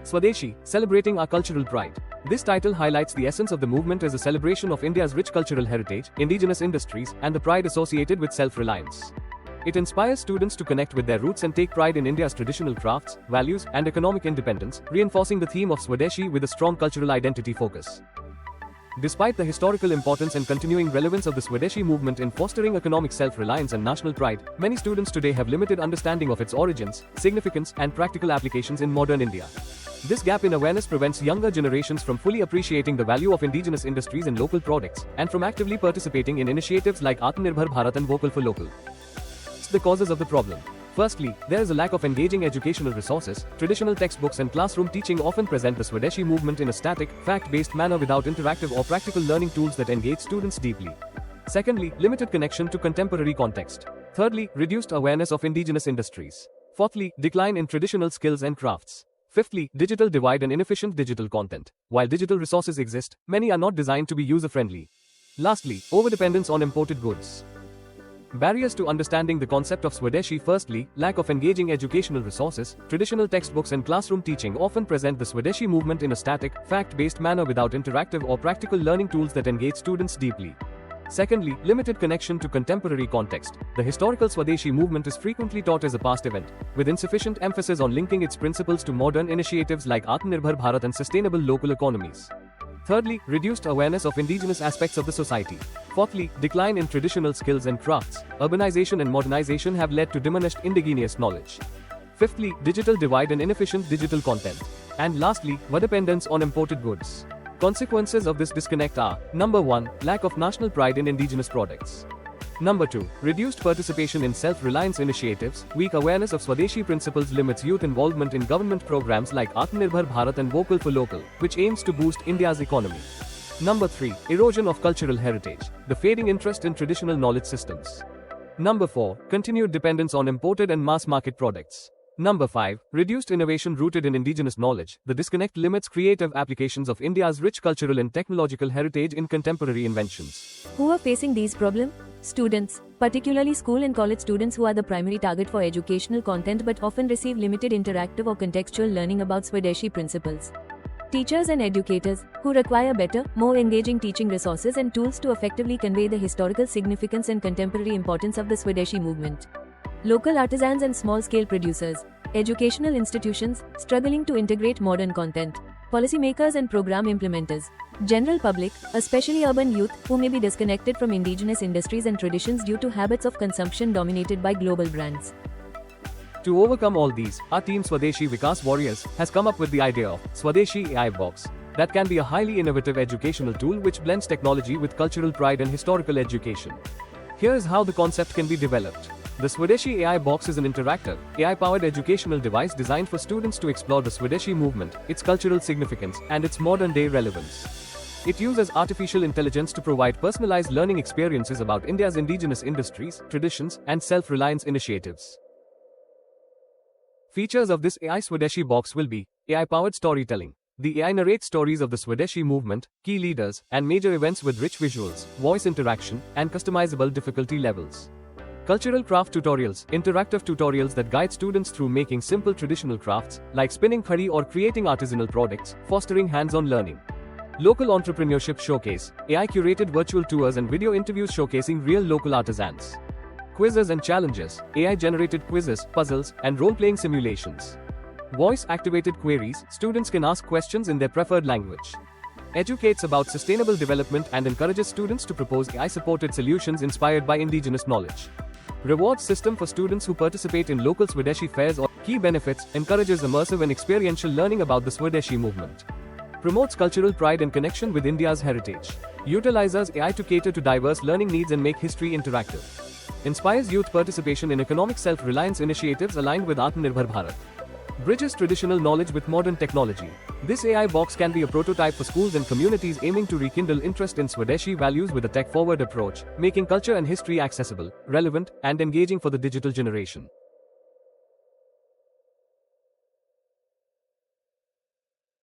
Swadeshi, celebrating our cultural pride. This title highlights the essence of the movement as a celebration of India's rich cultural heritage, indigenous industries, and the pride associated with self-reliance. It inspires students to connect with their roots and take pride in India's traditional crafts, values, and economic independence, reinforcing the theme of Swadeshi with a strong cultural identity focus. Despite the historical importance and continuing relevance of the Swadeshi movement in fostering economic self-reliance and national pride, many students today have limited understanding of its origins, significance, and practical applications in modern India. This gap in awareness prevents younger generations from fully appreciating the value of indigenous industries and local products, and from actively participating in initiatives like Atmanirbhar Bharat and Vocal for Local. The causes of the problem. Firstly, there is a lack of engaging educational resources. Traditional textbooks and classroom teaching often present the Swadeshi movement in a static, fact-based manner without interactive or practical learning tools that engage students deeply. Secondly, limited connection to contemporary context. Thirdly, reduced awareness of indigenous industries. Fourthly, decline in traditional skills and crafts. Fifthly, digital divide and inefficient digital content. While digital resources exist, many are not designed to be user-friendly. Lastly, overdependence on imported goods. Barriers to understanding the concept of Swadeshi. Firstly, lack of engaging educational resources. Traditional textbooks and classroom teaching often present the Swadeshi movement in a static, fact-based manner without interactive or practical learning tools that engage students deeply. Secondly, limited connection to contemporary context. The historical Swadeshi movement is frequently taught as a past event, with insufficient emphasis on linking its principles to modern initiatives like Atmanirbhar Bharat and sustainable local economies. Thirdly, reduced awareness of indigenous aspects of the society. Fourthly, decline in traditional skills and crafts. Urbanization and modernization have led to diminished indigenous knowledge. Fifthly, digital divide and inefficient digital content. And lastly, overdependence on imported goods. Consequences of this disconnect are: Number 1, lack of national pride in indigenous products. Number 2, reduced participation in self-reliance initiatives. Weak awareness of Swadeshi principles limits youth involvement in government programs like Atmanirbhar Bharat and Vocal for Local, which aims to boost India's economy. Number 3, erosion of cultural heritage. The fading interest in traditional knowledge systems. Number 4, continued dependence on imported and mass-market products. Number 5, reduced innovation rooted in indigenous knowledge. The disconnect limits creative applications of India's rich cultural and technological heritage in contemporary inventions. Who are facing these problems? Students, particularly school and college students who are the primary target for educational content but often receive limited interactive or contextual learning about Swadeshi principles. Teachers and educators, who require better, more engaging teaching resources and tools to effectively convey the historical significance and contemporary importance of the Swadeshi movement. Local artisans and small-scale producers, educational institutions, struggling to integrate modern content. Policymakers and program implementers. General public, especially urban youth, who may be disconnected from indigenous industries and traditions due to habits of consumption dominated by global brands. To overcome all these, our team Swadeshi Vikas Warriors has come up with the idea of Swadeshi AI Box, that can be a highly innovative educational tool which blends technology with cultural pride and historical education. Here is how the concept can be developed. The Swadeshi AI Box is an interactive, AI-powered educational device designed for students to explore the Swadeshi movement, its cultural significance, and its modern-day relevance. It uses artificial intelligence to provide personalized learning experiences about India's indigenous industries, traditions, and self-reliance initiatives. Features of this AI Swadeshi Box will be AI-powered storytelling. The AI narrates stories of the Swadeshi movement, key leaders, and major events with rich visuals, voice interaction, and customizable difficulty levels. Cultural craft tutorials, interactive tutorials that guide students through making simple traditional crafts, like spinning khadi or creating artisanal products, fostering hands-on learning. Local entrepreneurship showcase, AI-curated virtual tours and video interviews showcasing real local artisans. Quizzes and challenges, AI-generated quizzes, puzzles, and role-playing simulations. Voice-activated queries, students can ask questions in their preferred language. Educates about sustainable development and encourages students to propose AI-supported solutions inspired by indigenous knowledge. Rewards system for students who participate in local Swadeshi fairs or key benefits, encourages immersive and experiential learning about the Swadeshi movement. Promotes cultural pride and connection with India's heritage. Utilizes AI to cater to diverse learning needs and make history interactive. Inspires youth participation in economic self-reliance initiatives aligned with Atmanirbhar Bharat. Bridges traditional knowledge with modern technology. This AI box can be a prototype for schools and communities aiming to rekindle interest in Swadeshi values with a tech-forward approach, making culture and history accessible, relevant, and engaging for the digital generation.